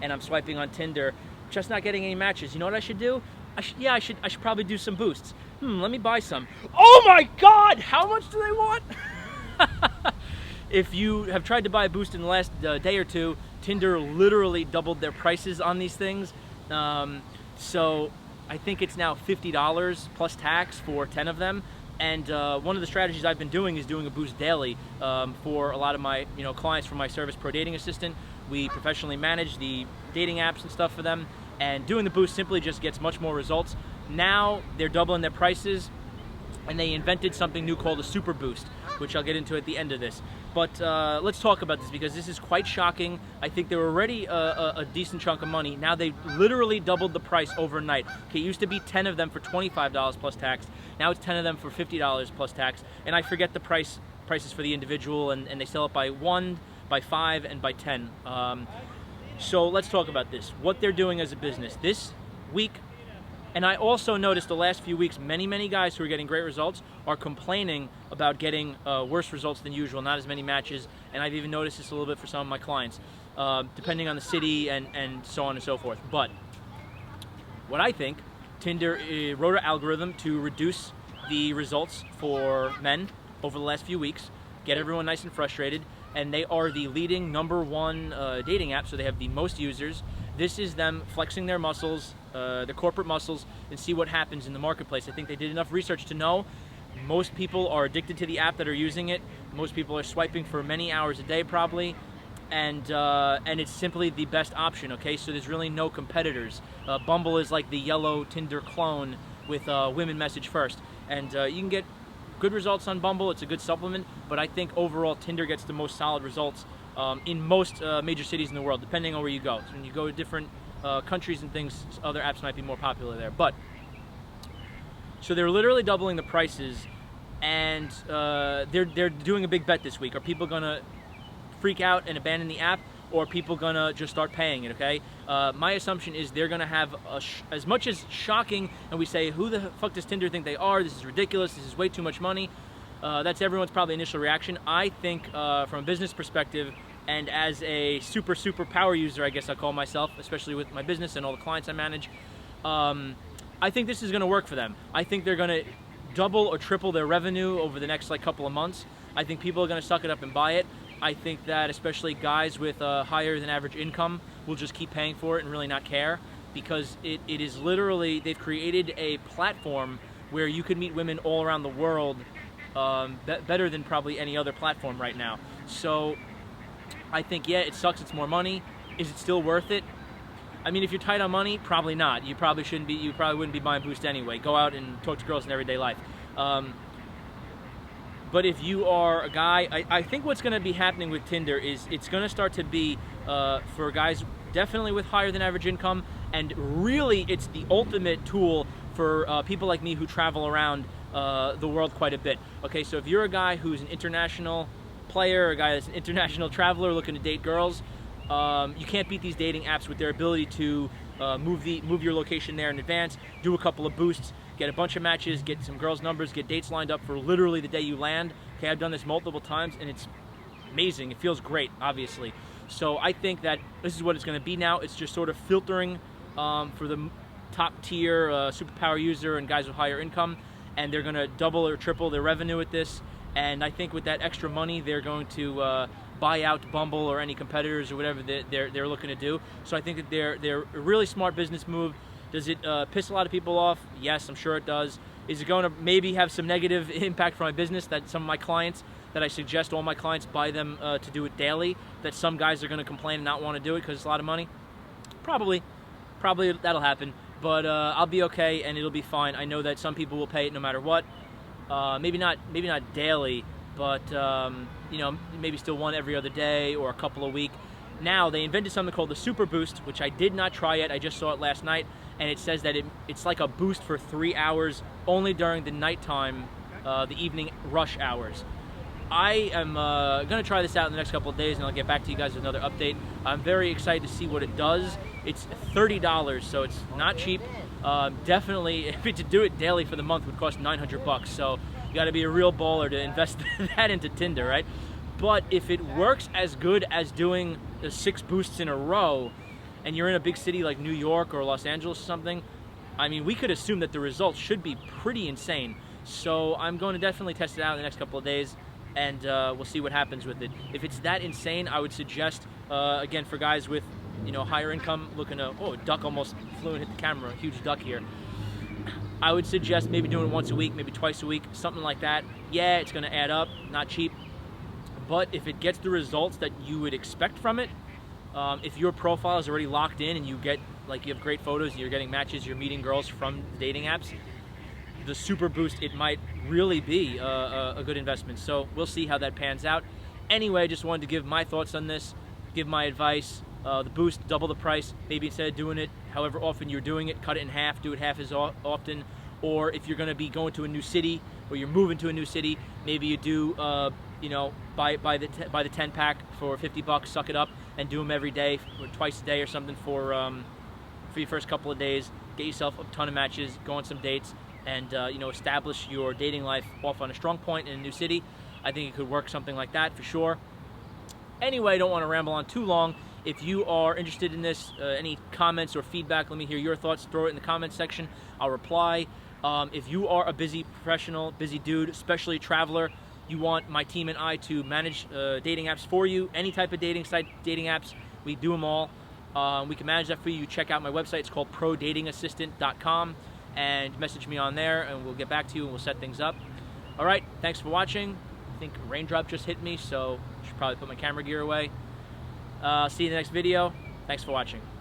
and I'm swiping on Tinder, just not getting any matches. You know what I should do? I should probably do some boosts. Let me buy some. Oh my God! How much do they want? If you have tried to buy a boost in the last day or two, Tinder literally doubled their prices on these things. So I think it's now $50 plus tax for 10 of them. And one of the strategies I've been doing is doing a boost daily for a lot of my clients for my service Pro Dating Assistant. We professionally manage the dating apps and stuff for them, and doing the boost simply just gets much more results. Now they're doubling their prices, and they invented something new called a super boost, which I'll get into at the end of this. But let's talk about this because this is quite shocking. I think they were already a decent chunk of money. Now they literally doubled the price overnight. Okay, it used to be 10 of them for $25 plus tax. Now it's 10 of them for $50 plus tax. And I forget the prices for the individual, and they sell it by 1, by 5, and by 10. So let's talk about this. What they're doing as a business this week. And I also noticed the last few weeks, many guys who are getting great results are complaining about getting worse results than usual, not as many matches. And I've even noticed this a little bit for some of my clients, depending on the city and so on and so forth. But what I think, Tinder wrote an algorithm to reduce the results for men over the last few weeks, get everyone nice and frustrated, and they are the leading #1 dating app, so they have the most users. This is them flexing their muscles, their corporate muscles, and see what happens in the marketplace. I think they did enough research to know most people are addicted to the app that are using it. Most people are swiping for many hours a day probably, and it's simply the best option, okay? So there's really no competitors. Bumble is like the yellow Tinder clone with women message first, and you can get good results on Bumble. It's a good supplement, but I think overall Tinder gets the most solid results in most major cities in the world, depending on where you go. So when you go to different countries and things, other apps might be more popular there. But so they're literally doubling the prices, and they're doing a big bet this week. Are people gonna freak out and abandon the app, or are people gonna just start paying it? Okay, my assumption is they're gonna have as much as shocking, and we say, who the fuck does Tinder think they are? This is ridiculous. This is way too much money. That's everyone's probably initial reaction. I think from a business perspective, and as a super power user, I guess I call myself, especially with my business and all the clients I manage, I think this is going to work for them. I think they're going to double or triple their revenue over the next couple of months. I think people are going to suck it up and buy it. I think that especially guys with higher than average income will just keep paying for it and really not care, because it is literally, they've created a platform where you can meet women all around the world better than probably any other platform right now. So I think, yeah, it sucks, it's more money. Is it still worth it? I mean, if you're tight on money, probably not. You probably wouldn't be buying Boost anyway. Go out and talk to girls in everyday life. But if you are a guy, I think what's going to be happening with Tinder is it's going to start to be for guys definitely with higher than average income, and really it's the ultimate tool for people like me who travel around the world quite a bit. Okay, so if you're a guy who's an international player, a guy that's an international traveler looking to date girls, you can't beat these dating apps with their ability to move your location there in advance, do a couple of boosts, get a bunch of matches, get some girls' numbers, get dates lined up for literally the day you land. Okay, I've done this multiple times, and it's amazing. It feels great, obviously. So I think that this is what it's going to be now. It's just sort of filtering for the top tier superpower user and guys with higher income, and they're going to double or triple their revenue with this. And I think with that extra money, they're going to buy out Bumble or any competitors or whatever they're looking to do. So I think that they're a really smart business move. Does it piss a lot of people off? Yes, I'm sure it does. Is it going to maybe have some negative impact for my business, that some of my clients, that I suggest all my clients buy them to do it daily, that some guys are going to complain and not want to do it because it's a lot of money? Probably that'll happen. But I'll be okay, and it'll be fine. I know that some people will pay it no matter what. Maybe not daily, but maybe still one every other day or a couple a week. Now they invented something called the Super Boost, which I did not try yet. I just saw it last night, and it says that it's like a boost for 3 hours only during the nighttime, the evening rush hours. I am going to try this out in the next couple of days, and I'll get back to you guys with another update. I'm very excited to see what it does. It's $30, so it's not cheap. Definitely, if to do it daily for the month would cost $900. So you got to be a real baller to invest that into Tinder, right? But if it works as good as doing the 6 boosts in a row, and you're in a big city like New York or Los Angeles or something, I mean, we could assume that the results should be pretty insane. So I'm going to definitely test it out in the next couple of days, and we'll see what happens with it. If it's that insane, I would suggest, again, for guys with, you know, higher income, looking to, oh, a duck almost flew and hit the camera, a huge duck here. I would suggest maybe doing it once a week, maybe twice a week, something like that. Yeah, it's going to add up, not cheap. But if it gets the results that you would expect from it, if your profile is already locked in and you get, like, you have great photos, you're getting matches, you're meeting girls from the dating apps, the super boost, it might really be a good investment. So we'll see how that pans out. Anyway, I just wanted to give my thoughts on this, give my advice. The boost, double the price. Maybe instead of doing it however often you're doing it, cut it in half, do it half as often. Or if you're going to be going to a new city, or you're moving to a new city, maybe you do, you know, buy the 10-pack for $50, suck it up, and do them every day, or twice a day or something for your first couple of days. Get yourself a ton of matches, go on some dates, and you know, establish your dating life off on a strong point in a new city. I think it could work something like that for sure. Anyway, I don't want to ramble on too long. If you are interested in this, any comments or feedback, let me hear your thoughts. Throw it in the comments section. I'll reply. If you are a busy professional, busy dude, especially traveler, you want my team and I to manage dating apps for you, any type of dating site, dating apps, we do them all. We can manage that for you. Check out my website. It's called prodatingassistant.com, and message me on there, and we'll get back to you and we'll set things up. All right, thanks for watching. I think a raindrop just hit me, so I should probably put my camera gear away. See you in the next video. Thanks for watching.